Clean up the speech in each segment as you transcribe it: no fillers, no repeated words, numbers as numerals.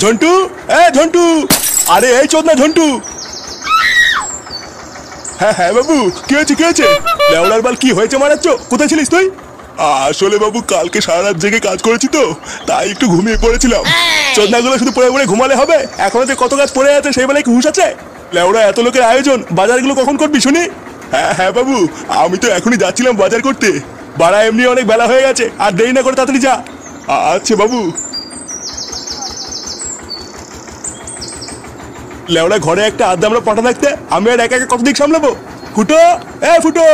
ঝন্টু, ঝন্টু, আরে এই চোদ না ঝন্টু। হ্যাঁ হ্যাঁ বাবু, কি হয়েছে কি হয়েছে? লেওড়ার বাল কি হয়েছে মারাচ্ছ? কোথায় ছিলিস তুই? আসলে বাবু কালকে সারা রাত জেগে কাজ করেছি তো, তাই একটু ঘুমিয়ে পড়েছিলাম। চোদনাগুলো শুধু পড়ে পড়ে ঘুমালে হবে? এখনো যে কত কাজ পড়ে আছে সেই বেলায় কি হুঁশ আছে? লেওড়া এত লোকের আয়োজন, বাজারগুলো কখন করবি শুনি? হ্যাঁ হ্যাঁ বাবু, আমি তো এখনই যাচ্ছিলাম বাজার করতে। বাড়া এমনি অনেক বেলা হয়ে গেছে, আর দেরি না করে তাড়াতাড়ি যা। আচ্ছা বাবু। লেওড়া ঘরে একটা আড্ডা আমরা পাঠা থাকতে আমি আর একা একা কত দিক সামলাবো? ফুটো, ফুটো।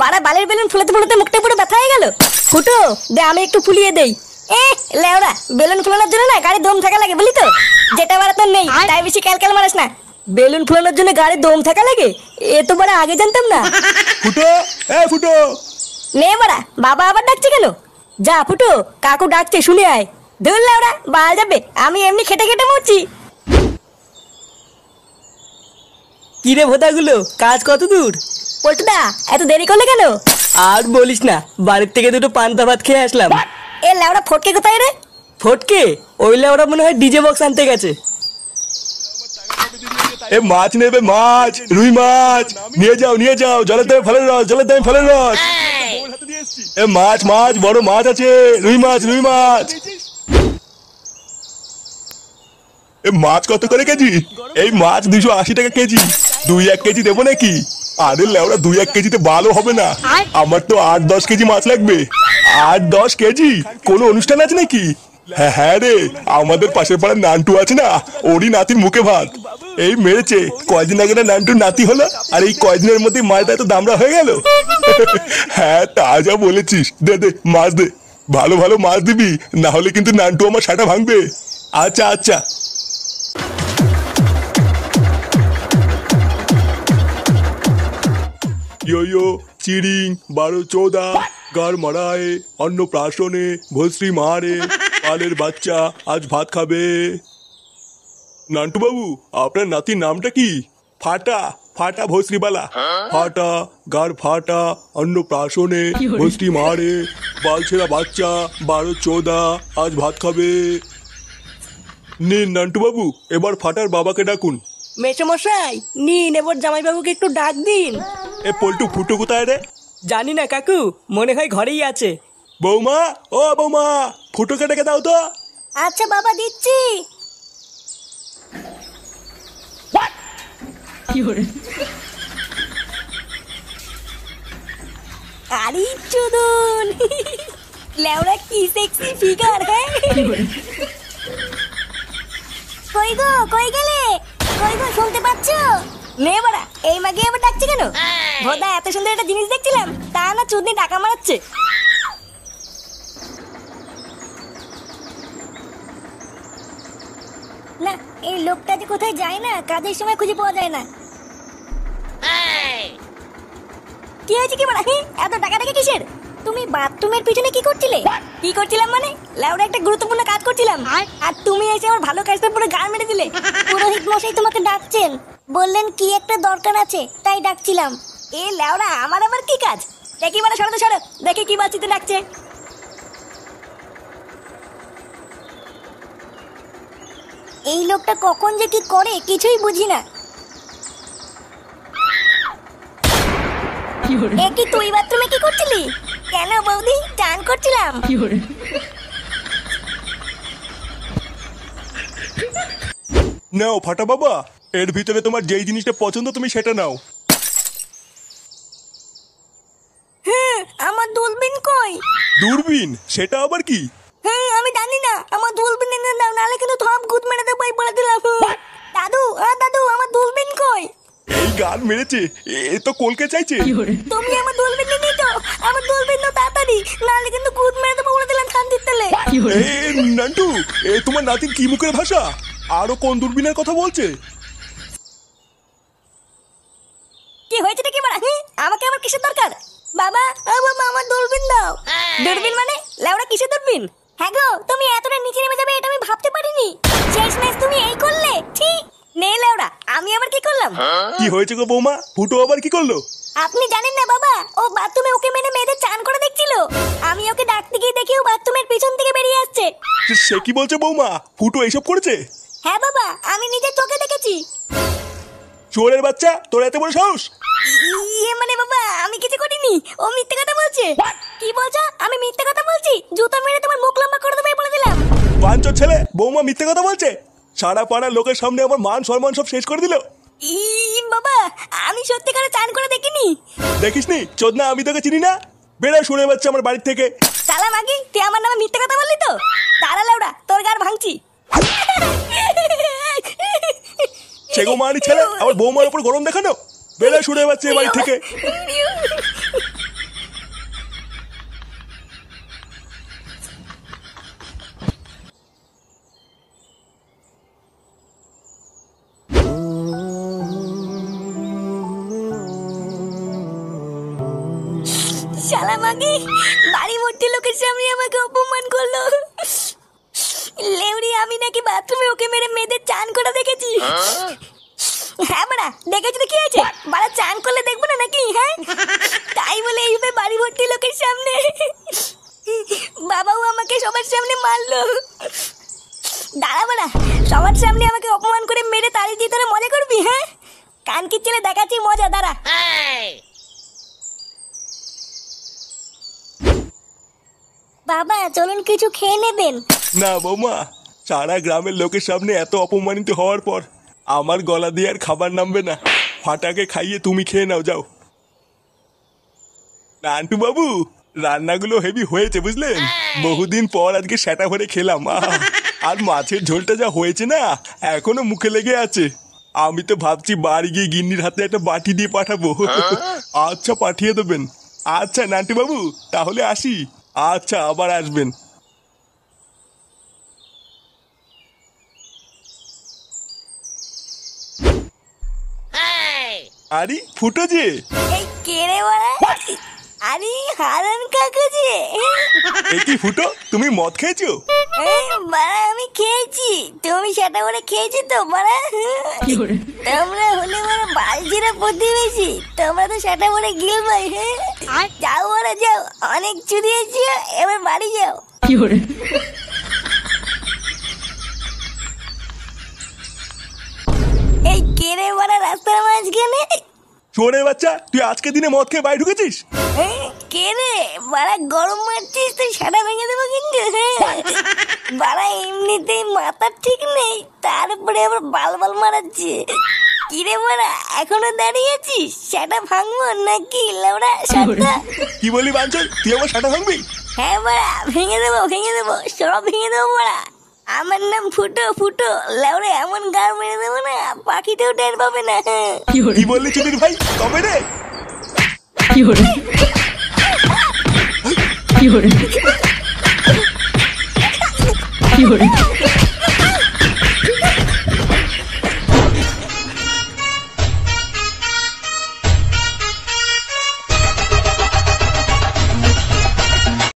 বাড়া বালের বেলুন ফুলাতে ফুলাতে মুখটা পুরো ব্যথা হয়ে গেল। ফুটো দে, আমি একটু ফুলিয়ে দেই। লেওড়া বেলুন ফুলানোর জন্য না গাড়ি দম থাকা লাগে বলি তো। যেটা বাড়া তোর নেই তাই বেশি ক্যালক্যাল মারাস না। বেলুন ফুলানোর জন্য গাড়ি দম থাকা লাগে, এ তো বাড়া আগে জানতাম না। ফুটো, ফুটো। নে বাড়া, বাবা আবার ডাকছে কেন? যা ফুটো, কাকু ডাকছে শুনে আয়। ধুর লেওড়া, বাল যাবে, আমি এমনি খেটে খেটে মরছি। কিরে ভোদাগুলো, কাজ কত দূর? পল্টুদা এত দেরি করলে কেন? আর বলিস না, বাড়ির থেকে দুটো পান্তা ভাত খেয়ে আসলাম। এ লেওড়া ফটকে কোথায় রে? ফটকে ওইলে ওরা মনে হয় ডিজে বক্স আনতে গেছে। মাছ নেবে, মাছ, রুই মাছ নিয়ে যাও নিয়ে যাও। জলের দামে ফলের রস, জলের দামে ফলের রস। মাছ মাছ, বড় মাছ আছে, রুই মাছ, রুই মাছ। মাছ কত করে কেজি? এই মাছ 280 টাকা কেজি। 2-1 কেজি দেবো নাকি? আরে লেওড়া 2-1 কেজিতে ভালো হবে না, আমার তো 8-10 কেজি মাছ লাগবে। 8-10 কেজি? কোনো অনুষ্ঠান আছে নাকি? হ্যাঁ হ্যাঁ রে, আমাদের পাশের পাড়ার নান্টু আছে না, ওরই নাতির মুখে ভাত। এই মেরেছে, কয়দিন আগে না নান্টুর নাতি হলো, আর এই কয়দিনের মধ্যে মাছটা এত দামড়া হয়ে গেল। হ্যাঁ তা যা বলেছিস, দে দে মাছ দে, ভালো ভালো মাছ দিবি, না হলে কিন্তু নান্টু আমার সাটা ভাঙবে। আচ্ছা আচ্ছা। ইয়ো চিড়িং, 12-14, গার মারায়, অন্নপ্রাশনে, ভস্রী মারে, পালের বাচ্চা আজ ভাত খাবে। নান্টু বাবু, আপনার নাতির নামটা কি? ফাটা, ফাটা ভস্রীবালা। ফাটা, গার ফাটা, অন্নপ্রাশনে, ভস্রী মারে, বালছেরা বাচ্চা, 12-14 আজ ভাত খাবে। নিন নান্টু বাবু, এবার ফাটার বাবাকে ডাকুন। মেসমশাই নিন, এবার জামাইবাবুকে একটু ডাক দিন। পল্টু ফুটো কোথায় রে? জানি না কাকু, মনে হয় ঘরেই আছে। বৌমা, ও বৌমা, ফুটোকে ডেকে দাও তো। আচ্ছা বাবা দিচ্ছি। আরে চুদন, লেওড়া কি সেক্সি ফিগার। হ্যাঁ কই গো, কই গেলে? কই গো, শুনতে পাচ্ছো? নে বাড়া, এই মাগে আবার ডাকছে কেন? ভোদা এত সুন্দর একটা জিনিস দেখছিলাম, তা না চুদনি টাকা মারাচ্ছে। না এই লোকটা যে কোথায় যায় না, কাজের সময় খুঁজে পাওয়া যায় না। কি হয়েছে কি বলা? এত টাকা টাকা কিসের? তুমি বাথরুমের পিছনে কি করছিলে? কি করছিলাম মানে? লেওড়া একটা গুরুত্বপূর্ণ কাজ করছিলাম, আর তুমি এসে আমার ভালো কাজটা পুরো গাল মেরে দিলে। পুরোহিত মশাই তোমাকে ডাকছেন, বললেন কি একটা দরকার আছে, তাই ডাকছিলাম। এ লেওড়া আমার আবার কি কাজ? দেখি মানে সরো তো সরো, দেখি কি বাচ্চিতে ডাকছে। এই লোকটা কখন যে কি করে কিছুই বুঝি না। এ কি তুই বাথরুমে কি করছিলি? কেন বৌদি, চান করছিলাম। নাও ফাটা বাবা, এর ভিতরে তোমার যেই জিনিসটা পছন্দ তুমি সেটা নাও। হ্যাঁ আমার দূরবীন কই? দূরবীন? সেটা আবার কি? হ্যাঁ আমি জানি না, আমার দূরবীন এনে দাও, নাহলে কিন্তু থপ গুদ মেরে দেবো বলে দিলাম। দাদু, দাদু আমার দূরবীন কই? এই গান মেরেছে, এ তো কলকে চাইছে। তুমি আমার দূরবীন নিয়ে তো, আমার দূরবীন তো তাড়াতাড়ি, নাহলে কিন্তু গুদ মেরে দেবো বলে দিলাম শান্তির তেলে। নান্টু, এ তোমার নাতির কি মুখের ভাষা? আরো কোন দূরবীনের কথা বলছে? কি হয়েছে কি বলা? আমাকে আবার কিসের দরকার? বাবা, বাবা আমার দূরবীন দাও। দূরবীন মানে? লেওড়া কিসের দূরবীন? হ্যাঁ গো, তুমি এতটা নিচে নেমে যাবে এটা আমি ভাবতে পারিনি। শেষমেশ তুমি এই করলে? ঠিক নে লেওড়া, আমি আবার কি করলাম? কি হয়েছে গো বৌমা? ফুটো আবার কি করলো? আপনি জানেন না বাবা, ও বাথরুমে ওকে মেরে মেয়েদের চান করে দেখছিল। আমি ওকে ডাকতে গিয়ে দেখি ও বাথরুমের পিছন থেকে বেরিয়ে আসছে। সে কি বলছে বৌমা? ফুটো এইসব করেছে? হ্যাঁ বাবা, আমি নিজের চোখে দেখেছি। চোরের বাচ্চা, তোর এত বড় সাহস! ইয়ে মানে বাবা, আমি কিছু করিনি, ও মিথ্যে কথা বলছে। কি বলছো? আমি মিথ্যে কথা বলছি? জুতো মেরে তোমার মুখ লম্বা করে দেবে বলে দিলাম। বাঞ্চোর ছেলে, বৌমা মিথ্যে কথা বলছে। সারা পাড়ার লোকের সামনে আমার মান সম্মান সব শেষ করে দিল। বাবা, আমি সত্যি করে চান করে দেখিনি। দেখিসনি চোদনা, আমি তোকে চিনি না। বেড়া শুনে বাচ্চা আমার বাড়ির থেকে। শালা মাগি, তুই আমার নামে মিথ্যে কথা বললি তো? তারা লাউড়া, তোর গার ভাঙছি। সেগো মানি ছেলে, আমার বৌমার উপর গরম দেখানো। বেড়া শুনে বাচ্চা এই বাড়ি থেকে। শালা মাগি, বাড়ি ভর্তি লোকের সামনে আমাকে অপমান করলো। লেউড়ি, আমি নাকি বাথরুমে ওকে মেরে মেয়েদের চান করে দেখেছি। হ্যাঁ বাড়া, দেখেছি তো কি হয়েছে? বাড়া চান করলে দেখবো না নাকি? হ্যাঁ, তাই বলে এইভাবে বাড়ি ভর্তি লোকের সামনে বাবাও আমাকে সবার সামনে মারলো। দাঁড়া বাড়া, সবার সামনে আমাকে অপমান করে মেরে তাড়ি দিয়ে তোরা মজা করবি? হ্যাঁ, কান কি ছেলে দেখাচ্ছি মজা, দাঁড়া। বাবা চলুন কিছু খেয়ে নেবেন। না বৌমা, সারা গ্রামের লোকের সামনে এত অপমানিত হওয়ার পর আমার গলা দিয়ে আর খাবার নামবে না। ফাটাকে খাইয়ে তুমি খেয়ে নাও, যাও। নান্টু বাবু, রান্নাগুলো হেভি হয়েছে বুঝলেন। বহুদিন পর আজকে সেটা ভরে খেলাম। আর মাছের ঝোলটা যা হয়েছে না, এখনো মুখে লেগে আছে। আমি তো ভাবছি বাড়ি গিয়ে গিন্নির হাতে একটা বাটি দিয়ে পাঠাবো। আচ্ছা, পাঠিয়ে দেবেন। আচ্ছা নান্টু বাবু, তাহলে আসি। আচ্ছা, আবার আসবেন। আরে ফুটো যে! এই কে রে বাড়া? আরে হারান কাকু যে। এই কি ফুটো, তুমি মদ খেয়েছো? বাড়া আমি খেয়েছি। তুমি সেটা করে খেয়েছি তো বাড়া? তোমরা হলে বাড়া বালজিরা প্রতিবেশী, তোমরা তো সেটা করে গিলবাই। হ্যাঁ, যাও বাড়া যাও, অনেক চুরিয়েছি, এবার বাড়ি যাও। এই কে রে বাড়া রাস্তার মাঝখানে? চোরের বাচ্চা, তুই আজকে দিনে মদ খেয়ে বাড়ি ঢুকেছিস? কে রে বাড়া, গরম মারছিস তো সাদা ভেঙে দেবো কিন্তু। বাড়া এমনিতেই মাথা ঠিক নেই, তারপরে আবার বাল বাল মারাচ্ছে। কিরে বাড়া, এখনো দাঁড়িয়ে আছিস? সেটা ভাঙবো নাকি লাউড়া সাতটা? কি বলি বাঞ্চল, তুই আমার সাটা ভাঙবি? হ্যাঁ বাড়া, ভেঙে দেবো সব ভেঙে দেবো বাড়া। আমার নাম ফুটো, ফুটো লাউড়া, এমন গার মেরে দেবো না পাখিতেও টের পাবে না। কি বললি চুদির ভাই, কবে রে? কি